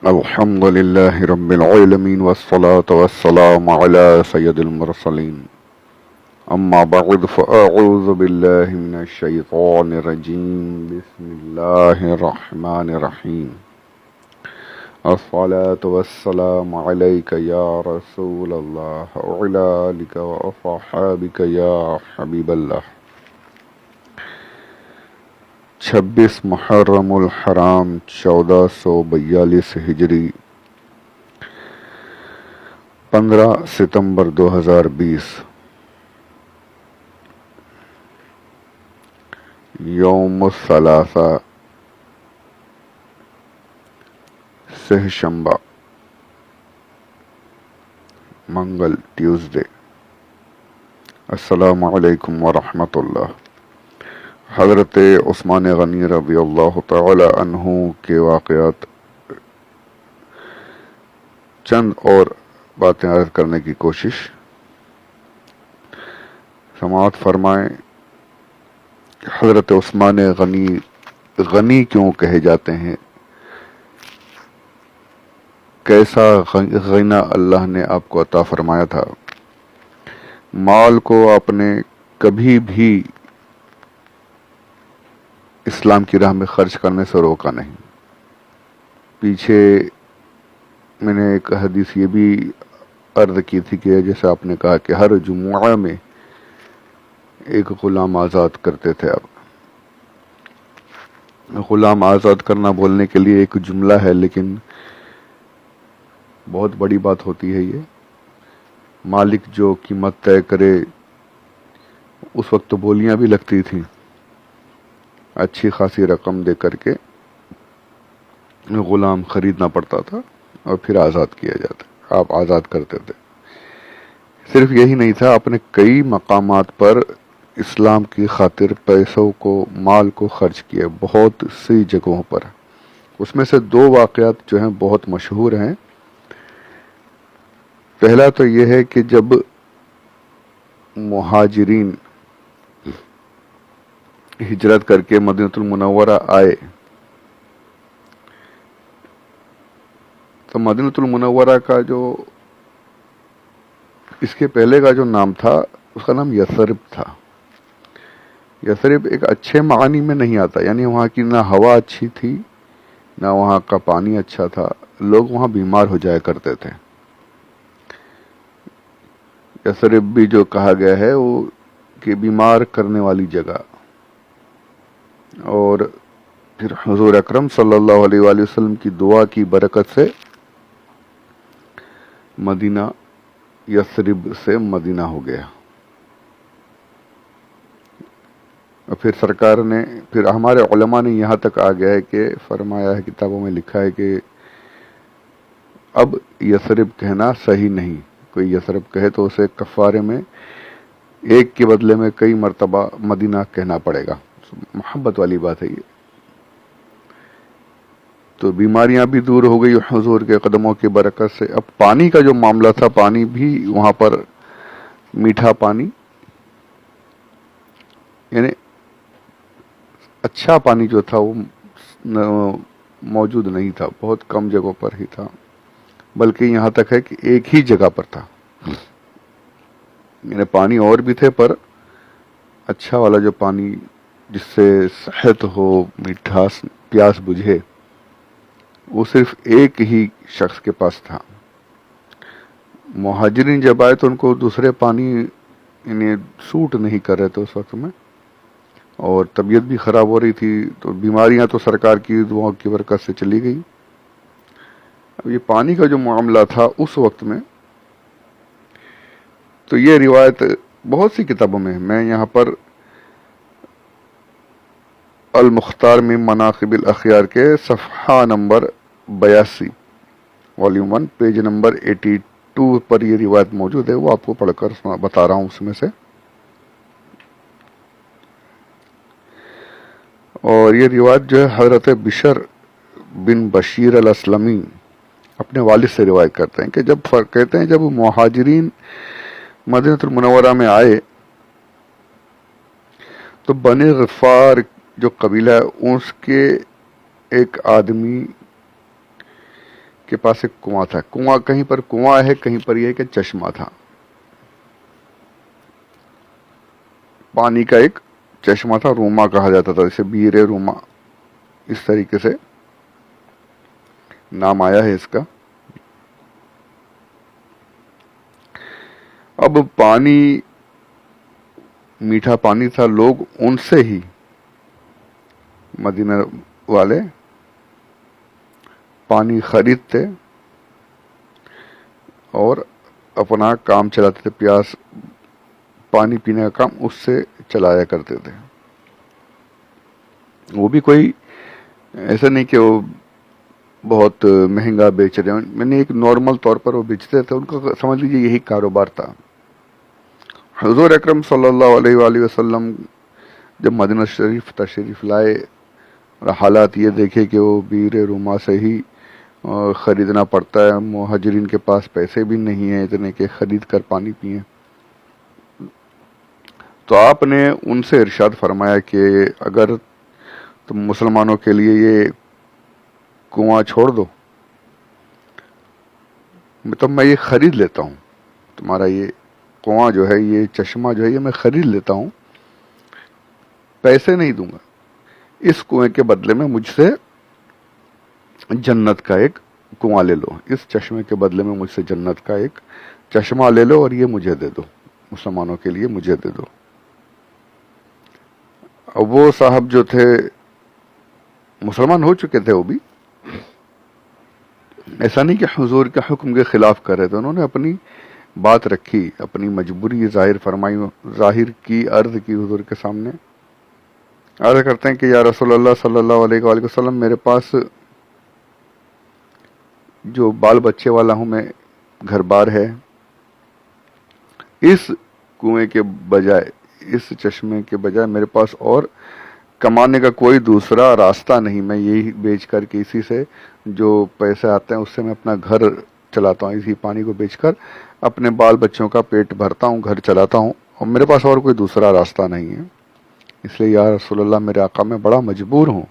الحمد لله رب العالمين والصلاة والسلام على سيد المرسلين. أما بعد فأعوذ بالله من الشيطان الرجيم. بسم الله الرحمن الرحيم. الصلاة والسلام عليك يا رسول الله وعلى آلك وأصحابك يا حبيب الله. 26 محرم الحرام 1442 ہجری، 15 ستمبر 2020، یوم الثلاثاء، سہ شنبہ، منگل، ٹیوزڈے۔ السلام علیکم ورحمۃ اللہ۔ حضرت عثمان غنی رضی اللہ تعالی عنہ کے واقعات، چند اور باتیں عرض کرنے کی کوشش۔ سماعت فرمائیں۔ حضرت عثمان غنی کیوں کہے جاتے ہیں؟ کیسا غنی اللہ نے آپ کو عطا فرمایا تھا؟ مال کو آپ نے کبھی بھی اسلام کی راہ میں خرچ کرنے سے روکا نہیں۔ پیچھے میں نے ایک حدیث یہ بھی عرض کی تھی کہ جیسے آپ نے کہا کہ ہر جمعہ میں ایک غلام آزاد کرتے تھے آپ۔ غلام آزاد کرنا بولنے کے لیے ایک جملہ ہے، لیکن بہت بڑی بات ہوتی ہے یہ۔ مالک جو قیمت طے کرے، اس وقت تو بولیاں بھی لگتی تھیں، اچھی خاصی رقم دے کر کے غلام خریدنا پڑتا تھا اور پھر آزاد کیا جاتا، آپ آزاد کرتے تھے۔ صرف یہی نہیں تھا، آپ نے کئی مقامات پر اسلام کی خاطر پیسوں کو، مال کو خرچ کیا، بہت سی جگہوں پر۔ اس میں سے 2 واقعات جو ہیں بہت مشہور ہیں۔ پہلا تو یہ ہے کہ جب مہاجرین ہجرت کر کے مدینہ المنورہ آئے تو مدینہ المنورہ کا جو اس کے پہلے کا جو نام تھا، اس کا نام یثرب تھا۔ یثرب ایک اچھے معنی میں نہیں آتا، یعنی وہاں کی نہ ہوا اچھی تھی، نہ وہاں کا پانی اچھا تھا، لوگ وہاں بیمار ہو جایا کرتے تھے۔ یثرب بھی جو کہا گیا ہے وہ کہ بیمار کرنے والی جگہ، اور پھر حضور اکرم صلی اللہ علیہ وآلہ وسلم کی دعا کی برکت سے مدینہ یثرب سے مدینہ ہو گیا۔ اور پھر سرکار نے، پھر ہمارے علماء نے یہاں تک آ گیا ہے کہ فرمایا ہے، کتابوں میں لکھا ہے کہ اب یثرب کہنا صحیح نہیں۔ کوئی یثرب کہے تو اسے کفارے میں ایک کے بدلے میں کئی مرتبہ مدینہ کہنا پڑے گا۔ محبت والی بات ہے یہ۔ تو بیماریاں بھی دور ہو گئی حضور کے قدموں کی برکت سے۔ اب پانی کا جو معاملہ تھا، پانی بھی وہاں پر میٹھا پانی، یعنی اچھا پانی جو تھا وہ موجود نہیں تھا، بہت کم جگہوں پر ہی تھا، بلکہ یہاں تک ہے کہ ایک ہی جگہ پر تھا۔ یعنی پانی اور بھی تھے، پر اچھا والا جو پانی جس سے صحت ہو، میٹھاس، پیاس بجھے، وہ صرف ایک ہی شخص کے پاس تھا۔ مہاجرین جب آئے تو ان کو دوسرے پانی یعنی سوٹ نہیں کر رہے تھے اس وقت میں، اور طبیعت بھی خراب ہو رہی تھی، تو بیماریاں تو سرکار کی دعاؤں کی برکت سے چلی گئی۔ اب یہ پانی کا جو معاملہ تھا اس وقت میں، تو یہ روایت بہت سی کتابوں میں یہاں پر المختار من مناقب الاخیار کے صفحہ نمبر 82، والیوم 1، پیج نمبر 82 پر یہ روایت موجود ہے، وہ آپ کو پڑھ کر بتا رہا ہوں اس میں سے۔ اور یہ روایت جو ہے حضرت بشر بن بشیر الاسلمی اپنے والد سے روایت کرتے ہیں کہ کہتے ہیں جب مہاجرین مدینہ المنورہ میں آئے تو بنی غفار جو قبیلہ ہے، اس کے ایک آدمی کے پاس ایک کنواں تھا. کنواں کہیں پر کنواں ہے, کہیں پر یہ کہ چشمہ تھا, پانی کا ایک چشمہ تھا, روما کہا جاتا تھا, جسے بیر روما اس طریقے سے نام آیا ہے اس کا. اب پانی میٹھا پانی تھا, لوگ ان سے ہی, مدینہ والے پانی خریدتے اور اپنا کام چلاتے تھے, پیاس پانی پینے کا کام اس سے چلایا کرتے تھے. وہ بھی کوئی ایسا نہیں کہ وہ بہت مہنگا بیچ رہے ہیں, میں نے ایک نارمل طور پر وہ بیچتے تھے, ان کا سمجھ لیجیے یہی کاروبار تھا. حضور اکرم صلی اللہ علیہ وآلہ وسلم جب مدینہ شریف تشریف لائے, حالات یہ دیکھے کہ وہ بیر روما سے ہی خریدنا پڑتا ہے, مہاجرین کے پاس پیسے بھی نہیں ہیں اتنے کہ خرید کر پانی پئیں, تو آپ نے ان سے ارشاد فرمایا کہ اگر تم مسلمانوں کے لیے یہ کنواں چھوڑ دو تو میں یہ خرید لیتا ہوں, تمہارا یہ کنواں جو ہے, یہ چشمہ جو ہے, یہ میں خرید لیتا ہوں, پیسے نہیں دوں گا, اس کنویں کے بدلے میں مجھ سے جنت کا ایک کنواں لے لو, اس چشمے کے بدلے میں مجھ سے جنت کا ایک چشمہ لے لو اور یہ مجھے دے دو, مسلمانوں کے لیے مجھے دے دو. اب وہ صاحب جو تھے مسلمان ہو چکے تھے, وہ بھی ایسا نہیں کہ حضور کے حکم کے خلاف کر رہے تھے, انہوں نے اپنی بات رکھی, اپنی مجبوری ظاہر فرمائی, ظاہر کی, عرض کی حضور کے سامنے. عرض کرتے ہیں کہ یا رسول اللہ صلی اللہ علیہ وآلہ وسلم, میرے پاس جو بال بچے والا ہوں میں, گھر بار ہے, اس کنویں کے بجائے, اس چشمے کے بجائے میرے پاس اور کمانے کا کوئی دوسرا راستہ نہیں, میں یہی بیچ کر کے اسی سے جو پیسے آتے ہیں اس سے میں اپنا گھر چلاتا ہوں, اسی پانی کو بیچ کر اپنے بال بچوں کا پیٹ بھرتا ہوں, گھر چلاتا ہوں, اور میرے پاس اور کوئی دوسرا راستہ نہیں ہے. اس لیے یا رسول اللہ میرے آقا میں بڑا مجبور ہوں,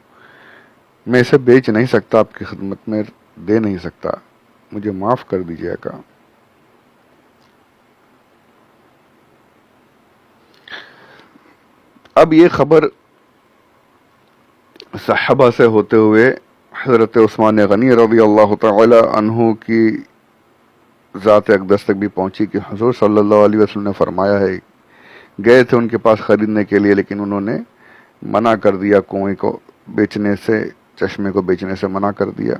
میں اسے بیچ نہیں سکتا, آپ کی خدمت میں دے نہیں سکتا, مجھے معاف کر دیجیے آقا. اب یہ خبر صحابہ سے ہوتے ہوئے حضرت عثمان غنی رضی اللہ تعالی عنہ کی ذات اقدس تک بھی پہنچی کہ حضور صلی اللہ علیہ وسلم نے فرمایا ہے, گئے تھے ان کے پاس خریدنے کے لیے, لیکن انہوں نے منع کر دیا, کنویں کو بیچنے سے, چشمے کو بیچنے سے منع کر دیا.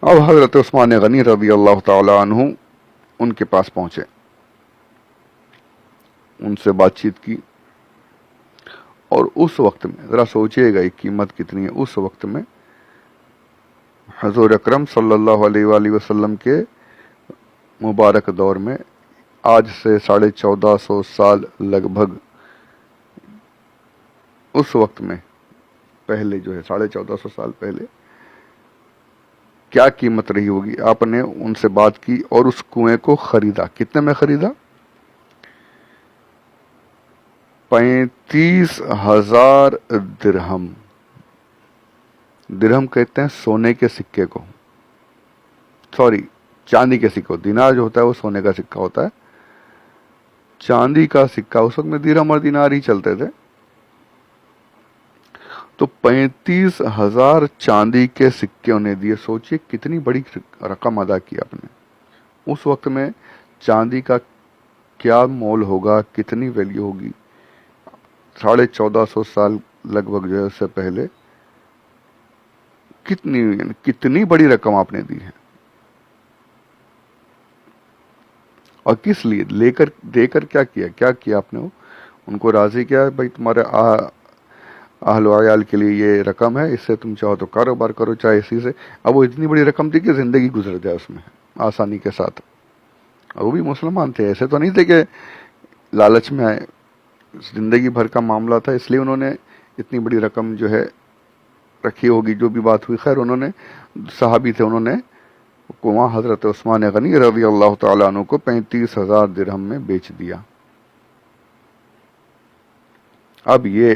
اب حضرت عثمان غنی رضی اللہ تعالی عنہ ان کے پاس پہنچے, ان سے بات چیت کی, اور اس وقت میں ذرا سوچئے گا یہ قیمت کتنی ہے, اس وقت میں حضور اکرم صلی اللہ علیہ وآلہ وسلم کے مبارک دور میں, آج سے 1450 سال لگ بھگ اس وقت میں پہلے جو ہے 1450 سال پہلے کیا قیمت رہی ہوگی, آپ نے ان سے بات کی اور اس کنویں کو خریدا. کتنے میں خریدا؟ 35,000 درہم. درہم کہتے ہیں سونے کے سکے کو, سوری چاندی کے سکے کو. دینار جو ہوتا ہے وہ سونے کا سکہ ہوتا ہے, چاندی کا سکہ, اس وقت میں درہم اور دینار ہی چلتے تھے. تو 35,000 چاندی کے سکے انہیں دیے. سوچئے کتنی بڑی رقم ادا کی آپ نے. اس وقت میں چاندی کا کیا مول ہوگا, کتنی ویلیو ہوگی, 1450 سال لگ بھگ جو ہے اس سے پہلے کتنی بڑی رقم آپ نے دی ہے. اور کس لیے دے کر کیا کیا آپ نے؟ ان کو راضی کیا, بھائی تمہارے اہل و عیال کے لیے یہ رقم ہے, اس سے تم چاہو تو کاروبار کرو, چاہے اسی سے. اب وہ اتنی بڑی رقم تھی کہ زندگی گزر جائے اس میں آسانی کے ساتھ. اور وہ بھی مسلمان تھے, ایسے تو نہیں تھے کہ لالچ میں آئے, زندگی بھر کا معاملہ تھا, اس لیے انہوں نے اتنی بڑی رقم جو ہے رکھی ہوگی. جو بھی بات ہوئی, خیر انہوں نے, صحابی تھے, انہوں نے کنواں حضرت عثمان غنی رضی اللہ تعالیٰ عنہ کو 35,000 درہم میں بیچ دیا. اب یہ